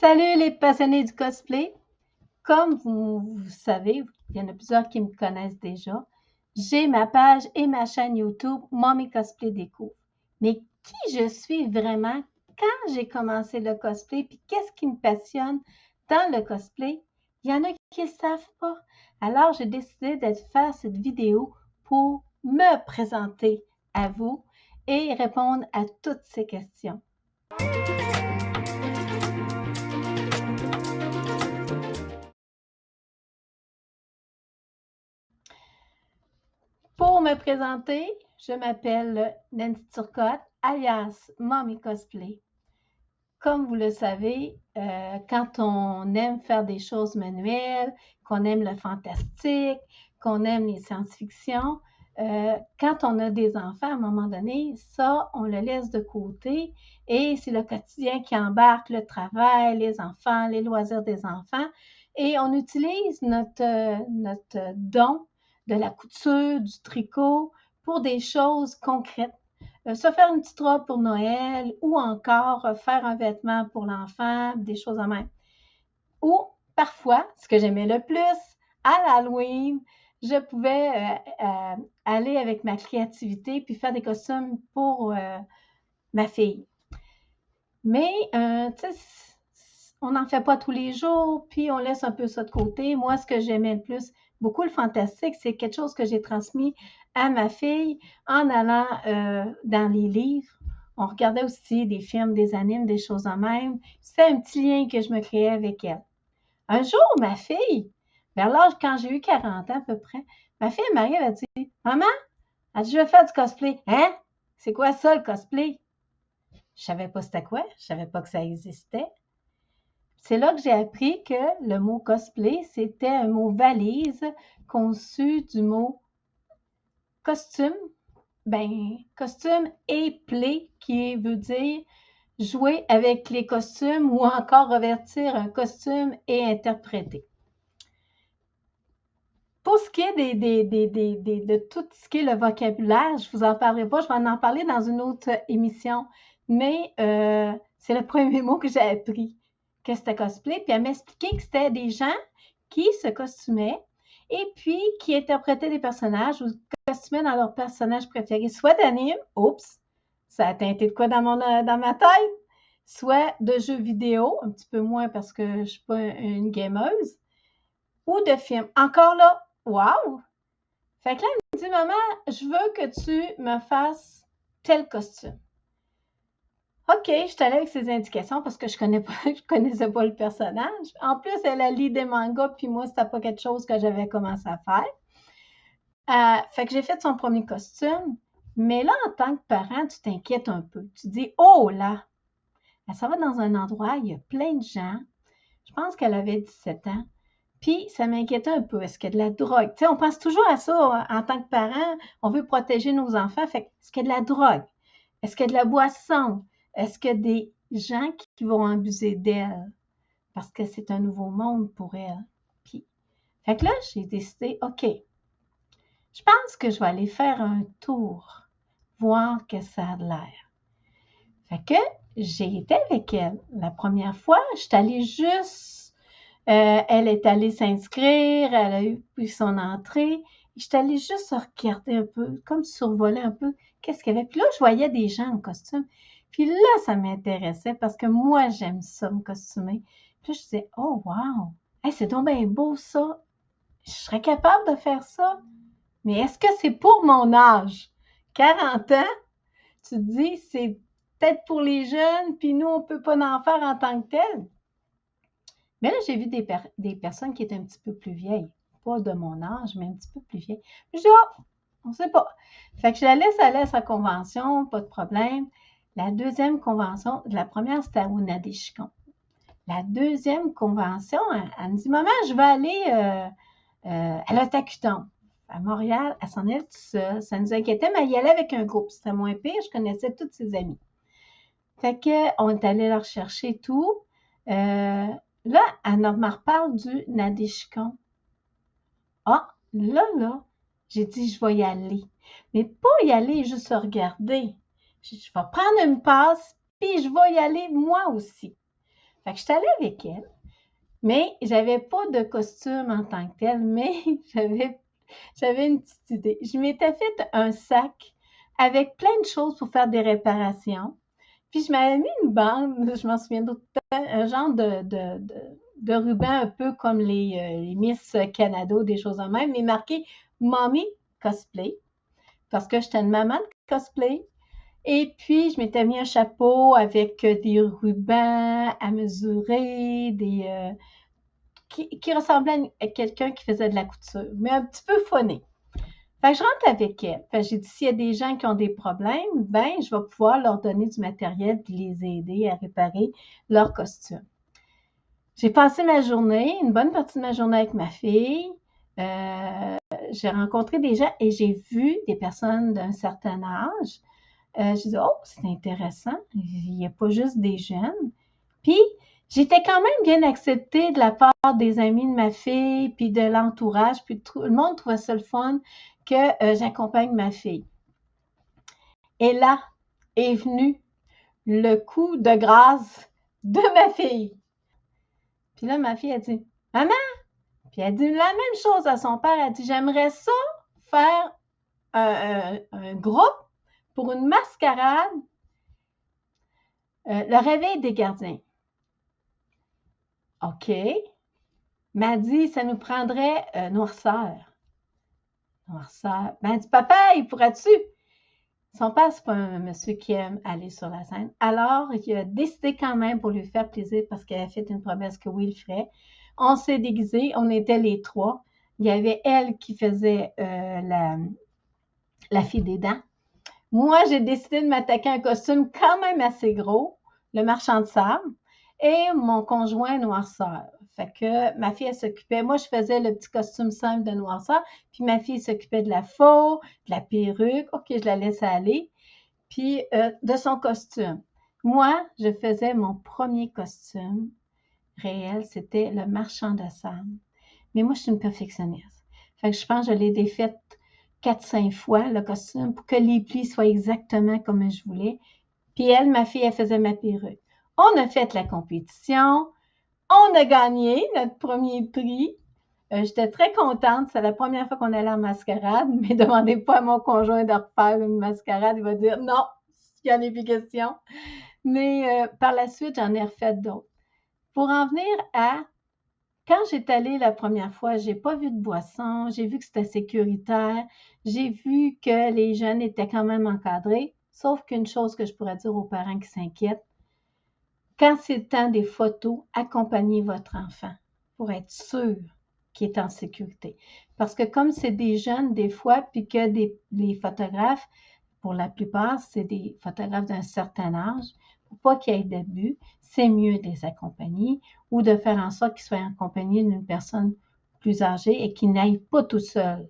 Salut les passionnés du cosplay. Comme vous savez, il y en a plusieurs qui me connaissent déjà. J'ai ma page et ma chaîne YouTube Mommy Cosplay Découvre. Mais qui je suis vraiment quand j'ai commencé le cosplay, puis qu'est-ce qui me passionne dans le cosplay? Il y en a qui ne savent pas. Alors, j'ai décidé de faire cette vidéo pour me présenter à vous et répondre à toutes ces questions. Pour me présenter, je m'appelle Nancy Turcotte, alias Mommy Cosplay. Comme vous le savez, quand on aime faire des choses manuelles, qu'on aime le fantastique, qu'on aime les science-fiction, quand on a des enfants, à un moment donné, ça, on le laisse de côté et c'est le quotidien qui embarque le travail, les enfants, les loisirs des enfants et on utilise notre don de la couture, du tricot pour des choses concrètes. Se faire une petite robe pour Noël ou encore faire un vêtement pour l'enfant, des choses en même. Ou parfois, ce que j'aimais le plus, à l'Halloween, je pouvais aller avec ma créativité puis faire des costumes pour ma fille. Mais, tu sais, on n'en fait pas tous les jours, puis on laisse un peu ça de côté. Moi, ce que j'aimais le plus, beaucoup le fantastique, c'est quelque chose que j'ai transmis à ma fille en allant dans les livres. On regardait aussi des films, des animes, des choses en même. C'est un petit lien que je me créais avec elle. Un jour, ma fille, vers l'âge quand j'ai eu 40 ans à peu près, ma fille m'arrive, elle dit, Maman, elle dit, je vais faire du cosplay. Hein? C'est quoi ça, le cosplay? Je savais pas c'était quoi, je savais pas que ça existait. C'est là que j'ai appris que le mot cosplay, c'était un mot valise conçu du mot costume, costume et play, qui veut dire jouer avec les costumes ou encore revêtir un costume et interpréter. Pour ce qui est de tout ce qui est le vocabulaire, je ne vous en parlerai pas, je vais en parler dans une autre émission, mais c'est le premier mot que j'ai appris, que c'était cosplay, puis elle m'expliquait que c'était des gens qui se costumaient et puis qui interprétaient des personnages ou costumaient dans leurs personnages préférés, soit d'anime, oups, ça a teinté de quoi dans ma tête, soit de jeux vidéo, un petit peu moins parce que je ne suis pas une gameuse, ou de films. Encore là, wow! Fait que là, elle me dit, Maman, je veux que tu me fasses tel costume. OK, je suis allée avec ses indications parce que je connaissais pas le personnage. En plus, elle a lu des mangas, puis moi, c'était pas quelque chose que j'avais commencé à faire. Fait que j'ai fait son premier costume. Mais là, en tant que parent, tu t'inquiètes un peu. Tu dis, oh là, ça va dans un endroit, il y a plein de gens. Je pense qu'elle avait 17 ans. Puis, ça m'inquiétait un peu. Est-ce qu'il y a de la drogue? Tu sais, on pense toujours à ça en tant que parent. On veut protéger nos enfants. Fait est-ce qu'il y a de la drogue? Est-ce qu'il y a de la boisson? Est-ce qu'il y a des gens qui vont abuser d'elle? Parce que c'est un nouveau monde pour elle. Puis, fait que là, j'ai décidé, OK, je pense que je vais aller faire un tour, voir que ça a l'air. Fait que j'ai été avec elle. La première fois, je suis allée juste elle est allée s'inscrire, elle a eu son entrée. Je suis allée juste regarder un peu, comme survoler un peu qu'est-ce qu'il y avait. Puis là, je voyais des gens en costume. Puis là, ça m'intéressait parce que moi, j'aime ça, me costumer. Puis là, je disais, oh, wow! Hey, c'est donc bien beau, ça! Je serais capable de faire ça. Mais est-ce que c'est pour mon âge? 40 ans, tu te dis, c'est peut-être pour les jeunes, puis nous, on ne peut pas en faire en tant que tel. Mais là, j'ai vu des personnes qui étaient un petit peu plus vieilles. Pas de mon âge, mais un petit peu plus vieilles. Je dis, oh, on ne sait pas. Fait que je la laisse aller à sa convention, pas de problème. La deuxième convention, la première, c'était à Nadeshikon. La deuxième convention, elle me dit, Maman, je vais aller à l'Otakuton. À Montréal, elle s'en allait tout seul. Ça nous inquiétait, mais elle y allait avec un groupe. C'était moins pire, je connaissais toutes ses amies. Fait qu'on est allé la rechercher tout. Là, elle me reparle du Nadeshikon. Ah, là, j'ai dit, je vais y aller. Mais pas y aller juste regarder. Je vais prendre une passe, puis je vais y aller moi aussi. Fait que je suis allée avec elle, mais j'avais pas de costume en tant que tel, mais j'avais une petite idée. Je m'étais fait un sac avec plein de choses pour faire des réparations. Puis je m'avais mis une bande, je m'en souviens d'autres temps, un genre de ruban un peu comme les Miss Canada, des choses en même, mais marqué Mommy Cosplay, parce que j'étais une maman de cosplay. Et puis, je m'étais mis un chapeau avec des rubans à mesurer, qui ressemblait à quelqu'un qui faisait de la couture, mais un petit peu phoné. Fait que je rentre avec elle. Fait que j'ai dit, s'il y a des gens qui ont des problèmes, ben, je vais pouvoir leur donner du matériel puis les aider à réparer leurs costumes. J'ai passé ma journée, une bonne partie de ma journée avec ma fille. J'ai rencontré des gens et j'ai vu des personnes d'un certain âge. J'ai dit, oh, c'est intéressant. Il n'y a pas juste des jeunes. Puis, j'étais quand même bien acceptée de la part des amis de ma fille, puis de l'entourage, puis tout le monde trouvait ça le fun que j'accompagne ma fille. Et là est venu le coup de grâce de ma fille. Puis là, ma fille a dit, maman, puis elle dit la même chose à son père, elle dit, j'aimerais ça faire un groupe pour une mascarade, le réveil des gardiens. OK. M'a dit, ça nous prendrait noirceur. Noirceur. Ben, elle dit, papa, il pourrait-tu? Son père, c'est pas un monsieur qui aime aller sur la scène. Alors, il a décidé quand même pour lui faire plaisir parce qu'elle a fait une promesse que oui, il le ferait. On s'est déguisés, on était les trois. Il y avait elle qui faisait la fille des dents. Moi, j'ai décidé de m'attaquer à un costume quand même assez gros, le marchand de sable, et mon conjoint noirceur. Fait que ma fille, elle s'occupait, moi, je faisais le petit costume simple de noirceur, puis ma fille s'occupait de la faux, de la perruque, OK, je la laisse aller, puis de son costume. Moi, je faisais mon premier costume réel, c'était le marchand de sable. Mais moi, je suis une perfectionniste. Fait que je pense que je l'ai défaite 4-5 fois, le costume, pour que les plis soient exactement comme je voulais. Puis elle, ma fille, elle faisait ma perruque. On a fait la compétition. On a gagné notre premier prix. J'étais très contente. C'est la première fois qu'on allait en mascarade. Mais demandez pas à mon conjoint de refaire une mascarade. Il va dire non, il n'y en a plus question. Mais par la suite, j'en ai refait d'autres. Pour en venir à quand j'étais allée la première fois, j'ai pas vu de boisson, j'ai vu que c'était sécuritaire, j'ai vu que les jeunes étaient quand même encadrés, sauf qu'une chose que je pourrais dire aux parents qui s'inquiètent, quand c'est le temps des photos, accompagnez votre enfant pour être sûr qu'il est en sécurité. Parce que comme c'est des jeunes des fois, puis que les photographes, pour la plupart, c'est des photographes d'un certain âge, pour pas qu'il y ait d'abus, c'est mieux de les accompagner ou de faire en sorte qu'ils soient accompagnés d'une personne plus âgée et qu'ils n'aillent pas tout seuls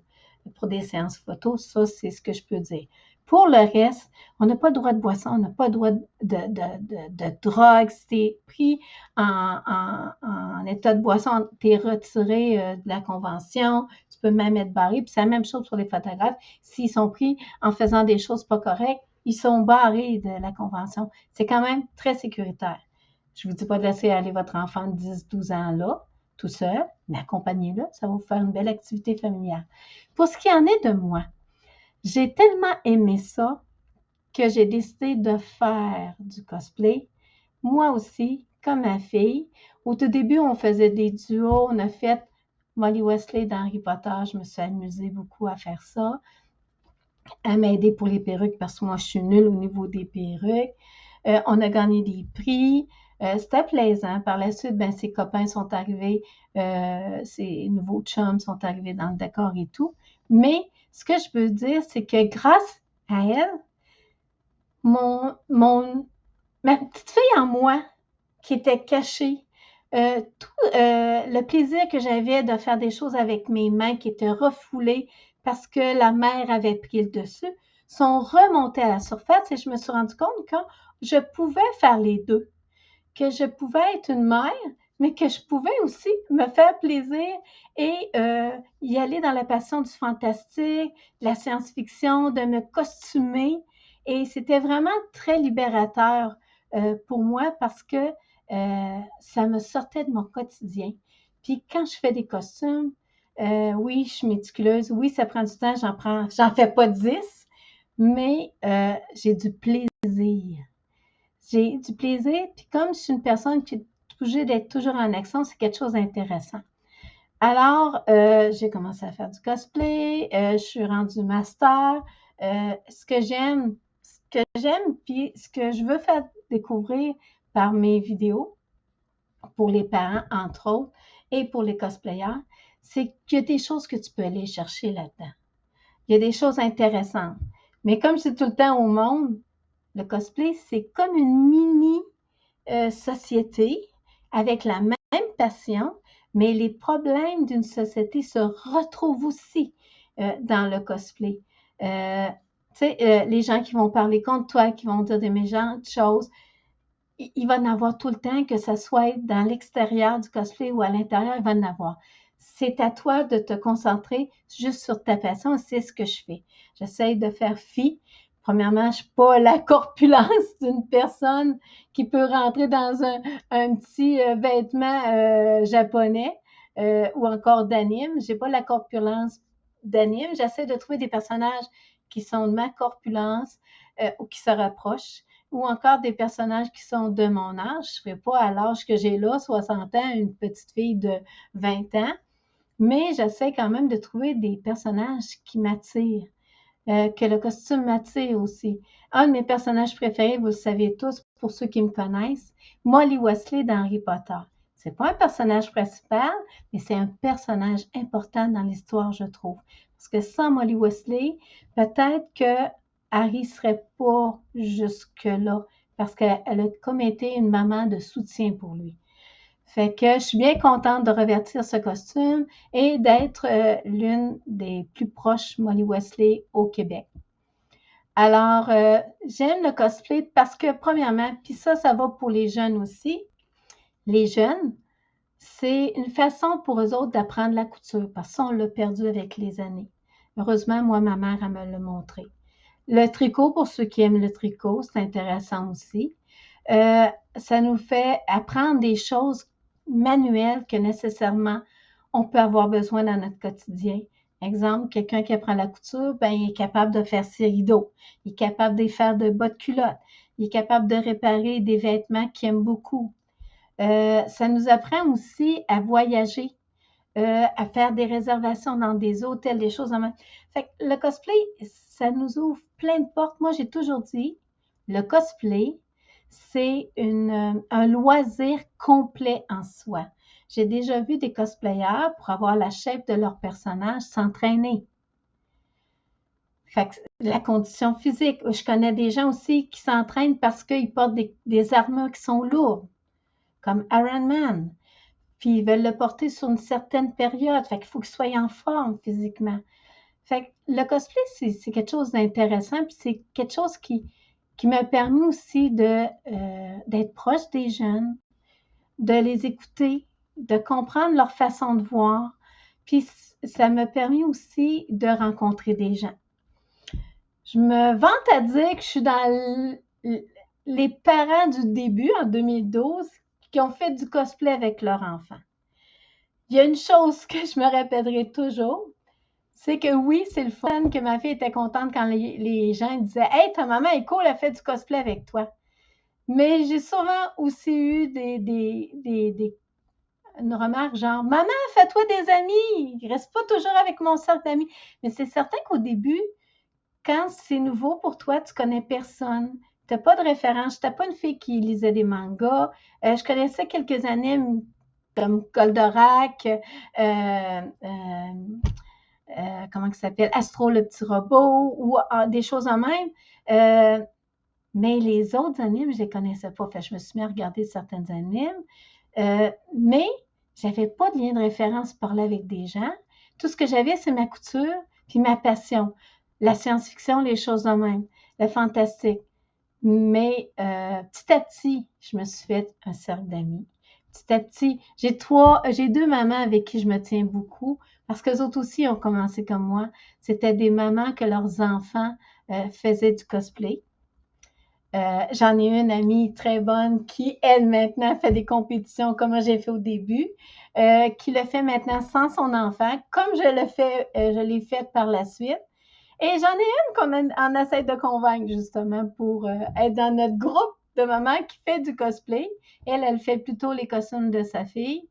pour des séances photos. Ça, c'est ce que je peux dire. Pour le reste, on n'a pas le droit de boisson, on n'a pas le droit de drogue. Si tu es pris en état de boisson, tu es retiré de la convention, tu peux même être barré. Puis c'est la même chose pour les photographes. S'ils sont pris en faisant des choses pas correctes, ils sont barrés de la convention. C'est quand même très sécuritaire. Je ne vous dis pas de laisser aller votre enfant de 10-12 ans là, tout seul, mais accompagnez-le, ça va vous faire une belle activité familiale. Pour ce qui en est de moi, j'ai tellement aimé ça que j'ai décidé de faire du cosplay. Moi aussi, comme ma fille. Au tout début, on faisait des duos. On a fait Molly Weasley dans Harry Potter. Je me suis amusée beaucoup à faire ça, à m'aider pour les perruques parce que moi, je suis nulle au niveau des perruques. On a gagné des prix. C'était plaisant. Par la suite, ben, ses copains sont arrivés, ses nouveaux chums sont arrivés dans le décor et tout. Mais ce que je peux dire, c'est que grâce à elle, ma petite fille en moi qui était cachée, tout le plaisir que j'avais de faire des choses avec mes mains qui étaient refoulées parce que la mer avait pris le dessus, sont remontées à la surface et je me suis rendu compte que je pouvais faire les deux, que je pouvais être une mère, mais que je pouvais aussi me faire plaisir et y aller dans la passion du fantastique, la science-fiction, de me costumer. Et c'était vraiment très libérateur pour moi parce que ça me sortait de mon quotidien. Puis quand je fais des costumes, oui, je suis méticuleuse, oui, ça prend du temps, j'en fais pas 10, mais j'ai du plaisir. J'ai du plaisir, puis comme je suis une personne qui est obligée d'être toujours en action, c'est quelque chose d'intéressant. Alors, j'ai commencé à faire du cosplay, je suis rendue master. Ce que j'aime, puis ce que je veux faire découvrir par mes vidéos, pour les parents, entre autres, et pour les cosplayers, c'est qu'il y a des choses que tu peux aller chercher là-dedans. Il y a des choses intéressantes. Mais comme je dis tout le temps au monde, le cosplay, c'est comme une mini société avec la même passion, mais les problèmes d'une société se retrouvent aussi dans le cosplay. Les gens qui vont parler contre toi, qui vont dire des méchantes choses, il va en avoir tout le temps, que ce soit dans l'extérieur du cosplay ou à l'intérieur, il va en avoir. C'est à toi de te concentrer juste sur ta passion, c'est ce que je fais. J'essaye de faire fi. Premièrement, je ne suis pas la corpulence d'une personne qui peut rentrer dans un petit vêtement japonais ou encore d'anime. Je n'ai pas la corpulence d'anime. J'essaie de trouver des personnages qui sont de ma corpulence ou qui se rapprochent, ou encore des personnages qui sont de mon âge. Je ne serai pas à l'âge que j'ai là, 60 ans, une petite fille de 20 ans, mais j'essaie quand même de trouver des personnages qui m'attirent, que le costume m'attire aussi. Un de mes personnages préférés, vous le savez tous, pour ceux qui me connaissent, Molly Weasley d'Harry Potter. C'est pas un personnage principal, mais c'est un personnage important dans l'histoire, je trouve. Parce que sans Molly Weasley, peut-être que Harry serait pas jusque-là, parce qu'elle a comme été une maman de soutien pour lui. Fait que je suis bien contente de revêtir ce costume et d'être l'une des plus proches Molly Weasley au Québec. Alors, j'aime le cosplay parce que, premièrement, puis ça va pour les jeunes aussi. Les jeunes, c'est une façon pour eux autres d'apprendre la couture parce qu'on l'a perdu avec les années. Heureusement, moi, ma mère, elle me l'a montré. Le tricot, pour ceux qui aiment le tricot, c'est intéressant aussi. Ça nous fait apprendre des choses manuelles que nécessairement on peut avoir besoin dans notre quotidien. Exemple, quelqu'un qui apprend la couture, ben, il est capable de faire ses rideaux, il est capable de faire de bas de culotte, il est capable de réparer des vêtements qu'il aime beaucoup. Ça nous apprend aussi à voyager, à faire des réservations dans des hôtels, des choses en même. Fait que le cosplay, ça nous ouvre plein de portes. Moi, j'ai toujours dit, le cosplay, c'est un loisir complet en soi. J'ai déjà vu des cosplayers, pour avoir la shape de leur personnage, s'entraîner. Fait que la condition physique. Je connais des gens aussi qui s'entraînent parce qu'ils portent des armures qui sont lourdes, comme Iron Man. Puis ils veulent le porter sur une certaine période. Fait qu'il faut qu'ils soient en forme physiquement. Fait que le cosplay, c'est quelque chose d'intéressant. Puis c'est quelque chose qui m'a permis aussi d'être proche des jeunes, de les écouter, de comprendre leur façon de voir. Puis ça m'a permis aussi de rencontrer des gens. Je me vante à dire que je suis dans les parents du début, en 2012, qui ont fait du cosplay avec leur enfant. Il y a une chose que je me répéterai toujours, c'est que oui, c'est le fun que ma fille était contente quand les gens disaient « Hey, ta maman est cool, elle fait du cosplay avec toi. » Mais j'ai souvent aussi eu une remarque genre « Maman, fais-toi des amis, reste pas toujours avec mon cercle d'amis. » Mais c'est certain qu'au début, quand c'est nouveau pour toi, tu connais personne, tu n'as pas de référence, tu n'as pas une fille qui lisait des mangas. Je connaissais quelques animes comme Goldorak, comment il s'appelle, Astro le petit robot, ou des choses en même. Mais les autres animes, je ne les connaissais pas. Fait, je me suis mis à regarder certaines animes. Mais je n'avais pas de lien de référence pour parler avec des gens. Tout ce que j'avais, c'est ma couture puis ma passion. La science-fiction, les choses de même, le fantastique. Mais petit à petit, je me suis fait un cercle d'amis. Petit à petit, j'ai deux mamans avec qui je me tiens beaucoup parce qu'eux autres aussi ont commencé comme moi. C'était des mamans que leurs enfants faisaient du cosplay. J'en ai une amie très bonne qui, elle, maintenant, fait des compétitions comme moi j'ai fait au début, qui le fait maintenant sans son enfant, comme je l'ai fait par la suite. Et j'en ai une qu'on essaie de convaincre justement pour être dans notre groupe de mamans qui fait du cosplay. Elle fait plutôt les costumes de sa fille.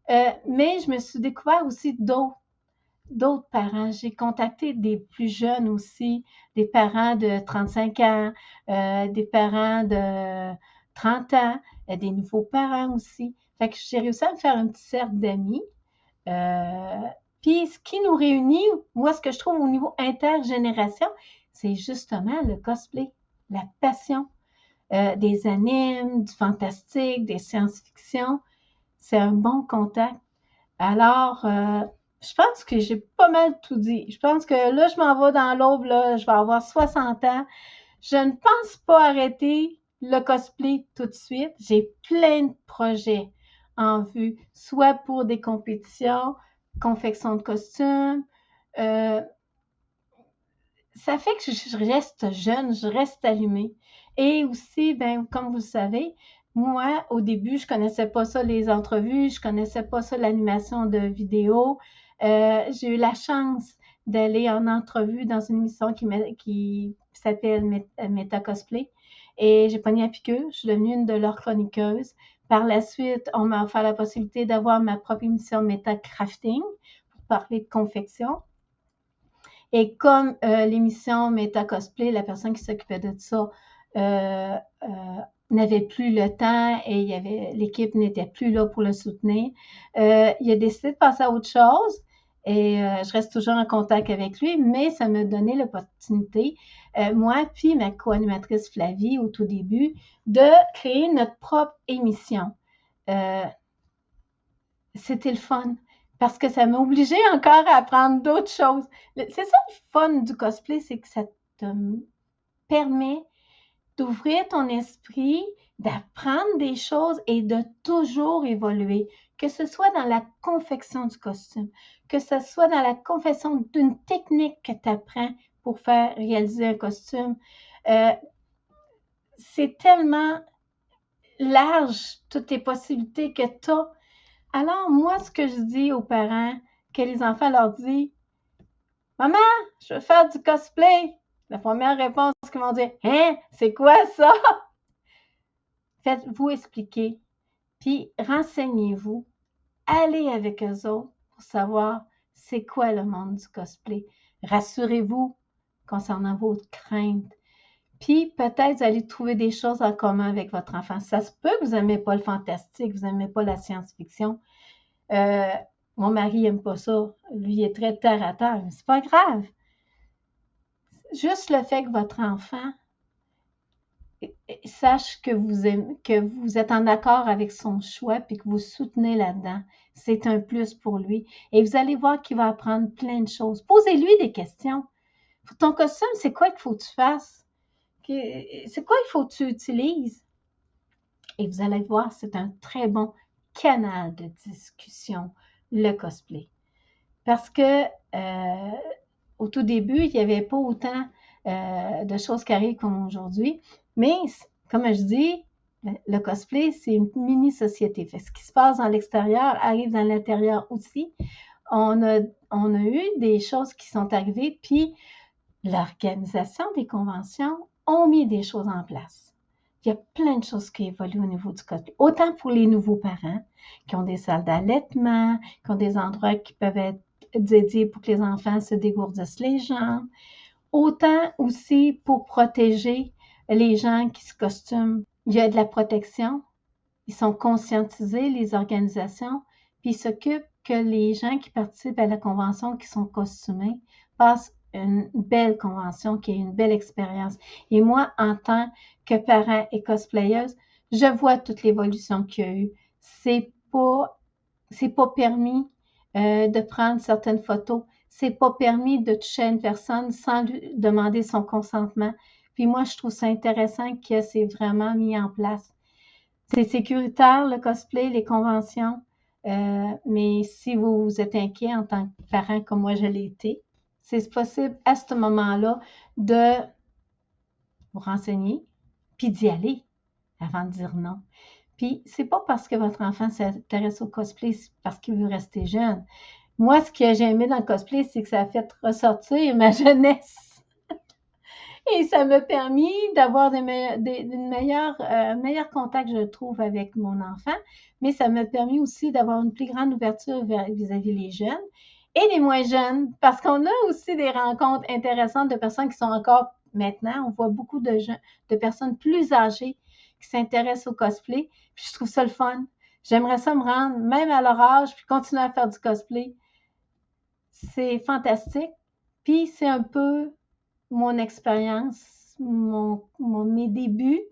Mais je me suis découvert aussi d'autres parents. J'ai contacté des plus jeunes aussi, des parents de 35 ans, des parents de 30 ans, des nouveaux parents aussi. Fait que j'ai réussi à me faire un petit cercle d'amis. Euh, Puis ce qui nous réunit, moi, ce que je trouve au niveau intergénération, c'est justement le cosplay, la passion des animes, du fantastique, des science-fiction. C'est un bon contact. Alors, je pense que j'ai pas mal tout dit. Je pense que là, je m'en vais dans l'aube, là, je vais avoir 60 ans. Je ne pense pas arrêter le cosplay tout de suite. J'ai plein de projets en vue, soit pour des compétitions, confection de costumes. Euh, Ça fait que je reste jeune, je reste allumée. Et aussi, ben, comme vous le savez, moi, au début, je connaissais pas ça, les entrevues, je connaissais pas ça, l'animation de vidéos. J'ai eu la chance d'aller en entrevue dans une émission qui s'appelle Meta Cosplay. Et j'ai pogné à piqûre, je suis devenue une de leurs chroniqueuses. Par la suite, on m'a offert la possibilité d'avoir ma propre émission Meta Crafting pour parler de confection. Et comme l'émission Meta Cosplay, la personne qui s'occupait de ça euh, euh, n'avait plus le temps et l'équipe n'était plus là pour le soutenir, il a décidé de passer à autre chose. Et je reste toujours en contact avec lui, mais ça m'a donné l'opportunité, moi puis ma co-animatrice Flavie, au tout début, de créer notre propre émission. Euh, C'était le fun parce que ça m'a obligée encore à apprendre d'autres choses. C'est ça le fun du cosplay, c'est que ça te permet d'ouvrir ton esprit, d'apprendre des choses et de toujours évoluer, que ce soit dans la confection du costume, que ce soit dans la confection d'une technique que tu apprends pour faire réaliser un costume. Euh, c'est tellement large, toutes les possibilités que tu as. Alors, moi, ce que je dis aux parents, que les enfants leur disent, maman, je veux faire du cosplay. La première réponse qu'ils vont dire, hein, c'est quoi ça? Faites-vous expliquer, puis renseignez-vous. Allez avec eux autres pour savoir c'est quoi le monde du cosplay. Rassurez-vous concernant vos craintes. Puis peut-être vous allez trouver des choses en commun avec votre enfant. Ça se peut que vous n'aimez pas le fantastique, vous n'aimez pas la science-fiction. Euh, Mon mari n'aime pas ça. Lui, il est très terre à terre. Mais c'est pas grave. Juste le fait que votre enfant sache que vous êtes en accord avec son choix puis que vous soutenez là-dedans, c'est un plus pour lui. Et vous allez voir qu'il va apprendre plein de choses. Posez-lui des questions. Pour ton costume, c'est quoi qu'il faut que tu fasses? C'est quoi qu'il faut que tu utilises? Et vous allez voir, c'est un très bon canal de discussion, le cosplay. Parce que au tout début, il n'y avait pas autant de choses qui arrivent comme aujourd'hui. Mais comme je dis, le cosplay, c'est une mini-société. Fait, ce qui se passe dans l'extérieur arrive dans l'intérieur aussi. On a eu des choses qui sont arrivées, puis l'organisation des conventions ont mis des choses en place. Il y a plein de choses qui évoluent au niveau du cosplay. Autant pour les nouveaux parents qui ont des salles d'allaitement, qui ont des endroits qui peuvent être dédiés pour que les enfants se dégourdissent les jambes. Autant aussi pour protéger les gens qui se costument. Il y a de la protection. Ils sont conscientisés, les organisations, puis ils s'occupent que les gens qui participent à la convention, qui sont costumés, passent une belle convention, qui est une belle expérience. Et moi, en tant que parent et cosplayeuse, je vois toute l'évolution qu'il y a eu. C'est pas permis de prendre certaines photos. C'est pas permis de toucher une personne sans lui demander son consentement. Puis moi, je trouve ça intéressant que c'est vraiment mis en place. C'est sécuritaire, le cosplay, les conventions, mais si vous êtes inquiet en tant que parent comme moi je l'ai été, c'est possible à ce moment-là de vous renseigner, puis d'y aller avant de dire non. Puis, c'est pas parce que votre enfant s'intéresse au cosplay, c'est parce qu'il veut rester jeune. Moi, ce que j'ai aimé dans le cosplay, c'est que ça a fait ressortir ma jeunesse. Et ça m'a permis d'avoir un meilleur contact, je trouve, avec mon enfant, mais ça m'a permis aussi d'avoir une plus grande ouverture vis-à-vis les jeunes et les moins jeunes, parce qu'on a aussi des rencontres intéressantes de personnes qui sont encore maintenant, on voit beaucoup de personnes plus âgées qui s'intéressent au cosplay, puis je trouve ça le fun. J'aimerais ça me rendre, même à leur âge, puis continuer à faire du cosplay. C'est fantastique. Puis c'est un peu mon expérience, mes débuts,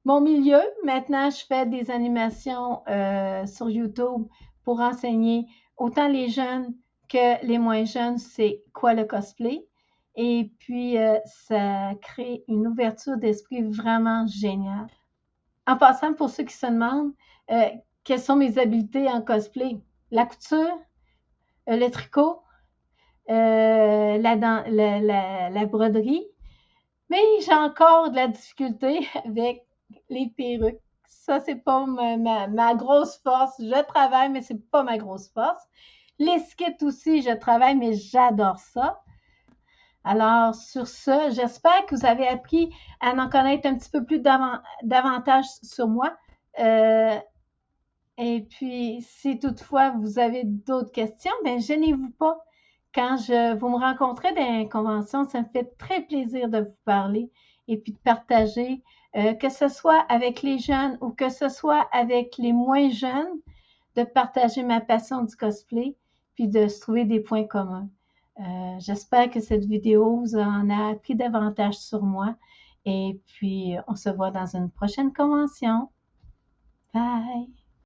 mon milieu. Maintenant, je fais des animations sur YouTube pour enseigner autant les jeunes que les moins jeunes, c'est quoi le cosplay. Et puis, ça crée une ouverture d'esprit vraiment géniale. En passant, pour ceux qui se demandent quelles sont mes habiletés en cosplay, la couture, le tricot, la broderie, mais j'ai encore de la difficulté avec les perruques. Ça, c'est pas ma grosse force. Je travaille, mais c'est pas ma grosse force. Les skits aussi, je travaille, mais j'adore ça. Alors, sur ce, j'espère que vous avez appris à en connaître un petit peu plus davantage sur moi. Et puis, si toutefois vous avez d'autres questions, bien, gênez-vous pas. Quand vous me rencontrez dans une convention, ça me fait très plaisir de vous parler et puis de partager, que ce soit avec les jeunes ou que ce soit avec les moins jeunes, de partager ma passion du cosplay puis de se trouver des points communs. J'espère que cette vidéo vous en a appris davantage sur moi et puis on se voit dans une prochaine convention. Bye!